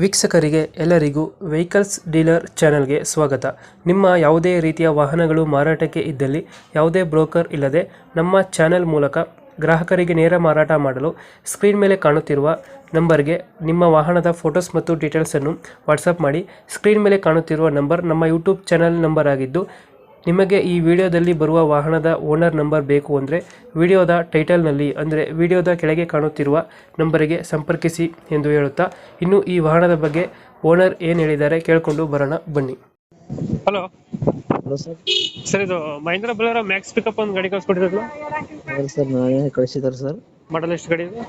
ವೀಕ್ಷಕರಿಗೆ ಎಲ್ಲರಿಗೂ vehicles dealer ಚಾನೆಲ್ಗೆ ಸ್ವಾಗತ. ನಿಮ್ಮ ಯಾವುದೇ ರೀತಿಯ ವಾಹನಗಳು ಮಾರಾಟಕ್ಕೆ ಇದ್ದಲ್ಲಿ ಯಾವುದೇ ಬ್ರೋಕರ್ ಇಲ್ಲದೆ ನಮ್ಮ ಚಾನೆಲ್ ಮೂಲಕ ಗ್ರಾಹಕರಿಗೆ ನೇರ ಮಾರಾಟ ಮಾಡಲು ಸ್ಕ್ರೀನ್ ಮೇಲೆ ಕಾಣುತ್ತಿರುವ ನಂಬರ್ಗೆ ನಿಮ್ಮ ವಾಹನದ ಫೋಟೋಸ್ ಮತ್ತು ಡೀಟೇಲ್ಸನ್ನು ವಾಟ್ಸಪ್ ಮಾಡಿ. ಸ್ಕ್ರೀನ್ ಮೇಲೆ ಕಾಣುತ್ತಿರುವ ನಂಬರ್ ನಮ್ಮ ಯೂಟ್ಯೂಬ್ ಚಾನೆಲ್ ನಂಬರ್ ಆಗಿದ್ದು, ನಿಮಗೆ ಈ ವಿಡಿಯೋದಲ್ಲಿ ಬರುವ ವಾಹನದ ಓನರ್ ನಂಬರ್ ಬೇಕು ಅಂದರೆ ವಿಡಿಯೋದ ಟೈಟಲ್ನಲ್ಲಿ ಅಂದರೆ ವಿಡಿಯೋದ ಕೆಳಗೆ ಕಾಣುತ್ತಿರುವ ನಂಬರಿಗೆ ಸಂಪರ್ಕಿಸಿ ಎಂದು ಹೇಳುತ್ತಾ, ಇನ್ನು ಈ ವಾಹನದ ಬಗ್ಗೆ ಓನರ್ ಏನು ಹೇಳಿದ್ದಾರೆ ಕೇಳಿಕೊಂಡು ಬರೋಣ ಬನ್ನಿ. Hello hello sir. ಸರ್, ಇದು ಮಹೇಂದ್ರ ಬಲೇರೋ ಮ್ಯಾಕ್ಸ್ ಪಿಕಪ್ ಒಂದು ಗಾಡಿ ಕಳ್ಸಿಕೊಟ್ಟಿದ್ರು. ಹೌದು ಸರ್, ನಾನೇ ಕಳಿಸಿದ್ದಾರೆ ಸರ್. ಮಾಡಲ್ ಎಷ್ಟು ಗಾಡಿ ಇದು?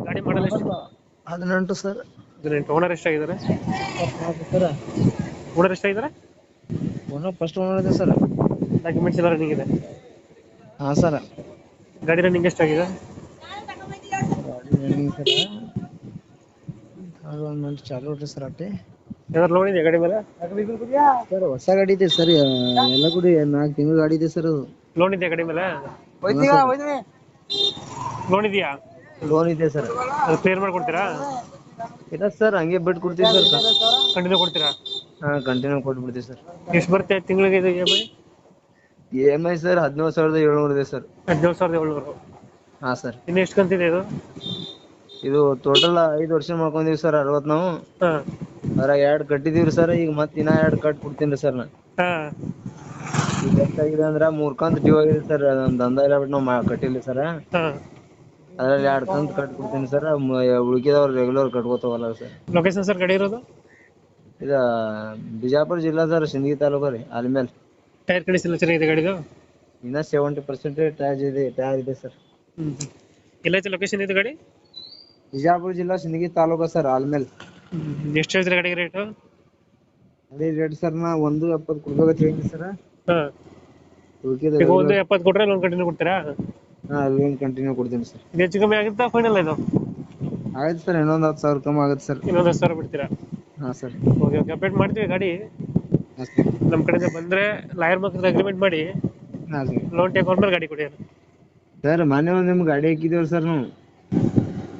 ಗಾಡಿ ಮಾಡಲ್ ಎಷ್ಟು? 18 ಸರ್. ಓನರ್ ಎಷ್ಟಾಗಿದ್ದಾರೆ? ಸರ್ ಓನರ್ ಎಷ್ಟಾಗಿದ್ದಾರೆ? ಫಸ್ಟ್ ಓನರ್ ಇದೆ ಸರ್. ಡಾಕ್ಯುಮೆಂಟ್ಸ್ ಎಲ್ಲ ರನ್ನಿಂಗ್ ಇದೆ? ಹಾಂ ಸರ್. ಗಾಡಿ ರನ್ನಿಂಗ್ ಎಷ್ಟಾಗಿದೆ? ಗಾಡಿ 1 ಮಿನಿಟ್ ಚಾಲು ಇಡ್ರಿ ಸರ್. ಅಟ್ಟೆ ಏನಾದ್ರು ಲೋನ್ ಇದೆಯಾ ಗಾಡಿ ಮೇಲೆ? ಸರ್ ಹೊಸ ಗಾಡಿ ಇದೆ ಸರ್, ಎಲ್ಲ ಕೂಡಿ 4 ತಿಂಗಳು ಗಾಡಿ ಇದೆ ಸರ್. ಅದು ಲೋನ್ ಇದೆಯಾ ಗಾಡಿ ಮೇಲೆ? ಲೋನ್ ಇದೆಯಾ? ಲೋನ್ ಇದೆ ಸರ್. ಅದು ಕ್ಲಿಯರ್ ಮಾಡ್ಕೊಡ್ತೀರಾ? ಇಲ್ಲ ಸರ್, ಹಂಗೆ ಬಿಟ್ಟು ಕೊಡ್ತೀವಿ ಸರ್. ಕಂಟಿನ್ಯೂ ಕೊಡ್ತೀರಾ? ಹಾಂ, ಕಂಟಿನ್ಯೂ ಕೊಟ್ಬಿಡ್ತೀವಿ ಸರ್. ಎಷ್ಟು ಬರುತ್ತೆ ತಿಂಗಳಿಗೆ ಇದು EMI? EMI ಸರ್ 17,700 ಇದೆ ಸರ್. 17,700. ಹಾಂ ಸರ್. ಇನ್ನು ಎಷ್ಟು ಕಂತಿದೆ ಇದು? ಇದು ಟೋಟಲ್ 5 ವರ್ಷ ಮಾಡ್ಕೊಂಡಿವಿ ಸರ್. 60 ನಾವು ಹಾಂ ಅದ್ರಾಗ 2 ಕಟ್ಟಿದೀವಿ ಸರ್. ಈಗ ಮತ್ತೆ ಇನ್ನ 2 ಕಟ್ ಕೊಡ್ತೀನಿ ಸರ್. ನಾ ಹಾಂ ಈಗ ಎಷ್ಟಾಗಿದೆ ಅಂದ್ರ 3 ಕಂತ್ ಡ್ಯೂ ಆಗಿದೆ ಸರ್. ನಮ್ ದಂಧ ಇಲ್ಲ ಬಿಟ್ಟು ನಾವು ಕಟ್ಟಿಲ್ಲ ಸರ್. ಹಾಂ. ಅದ್ರಲ್ಲಿ 2 ಕಂತ್ ಕಟ್ ಕೊಡ್ತೀನಿ ಸರ್. ಉಳ್ಕಿದವ್ರು ರೆಗ್ಯುಲರ್ ಕಟ್ಕೋತಾವಲ್ಲ ಸರ್. ಲೊಕೇಶನ್ ಸರ್ ಗಾಡಿ ಇರೋದು? ಇದ ಬಿಜಾಪುರ ಜಿಲ್ಲಾ ಸರ್, ಸಿಂದಗಿ ತಾಲೂಕು ರೀ, ಆಲ್ಮೇಲ್. ಟೈರ್ ಕಂಡೀಷನ್ ಎಲ್ಲ ಚೆನ್ನಾಗಿದೆ ಗಾಡಿದು? ಇನ್ನ 70% ಟೈರ್ ಇದೆ ಸರ್. ಎಲ್ಲೈತೆ ಲೊಕೇಶನ್ ಇದು ಗಾಡಿ? ಬಿಜಾಪುರ ಜಿಲ್ಲಾ, ಸಿಂದಗಿ ತಾಲೂಕು ಸರ್, ಆಲ್ಮೇಲ್. ಎಷ್ಟು ಹೇಳ್ತೀರಾ ಗಾಡಿಗೆ ರೇಟು? ಅದೇ ರೇಟ್ ಸರ್, ನಾ 1.70 ಕೊಡ್ಬೇಕಂತ ಹೇಳಿದ್ವಿ ಸರ್. ಹಾಂ. ಉಳ್ಕಿದ ಈಗ 1.70 ಕೊಟ್ಟರೆ ಲೋನ್ ಕಂಟಿನ್ಯೂ ಕೊಡ್ತೀರಾ? ಹಾಂ, ಲೋನ್ ಕಂಟಿನ್ಯೂ ಕೊಡ್ತೀನಿ ಸರ್. ಇದು ಹೆಚ್ಚು ಕಮ್ಮಿ ಆಗುತ್ತಾ ಫೈನಲ್ ಇದು? ಆಯ್ತು ಸರ್, ಇನ್ನೊಂದು 10,000 ಕಮ್ಮಿ ಆಗುತ್ತೆ ಸರ್. ಇನ್ನೊಂದು 10,000 ಬಿಡ್ತೀರಾ? ಹಾಂ ಸರ್. ಓಕೆ ಓಕೆ, ಅಪ್ಡೇಟ್ ಮಾಡ್ತೀವಿ ಗಾಡಿ. ಹಾಂ ಸರ್. ನಮ್ಮ ಕಡೆಯಿಂದ ಬಂದರೆ ಲಾಯರ್ ಮಾತ್ರ ಅಗ್ರಿಮೆಂಟ್ ಮಾಡಿ ಹಾಂ ಸರ್. ಲೋನ್ ಟೇಕ್ ಆದ್ಮೇಲೆ ಗಾಡಿ ಕೊಡಿ. ಸರ್ ಮೊನ್ನೆ ಒಂದು ನಿಮ್ಗೆ ಗಾಡಿ ಹಾಕಿದ್ದೇವೆ ಸರ್ ನಾವು.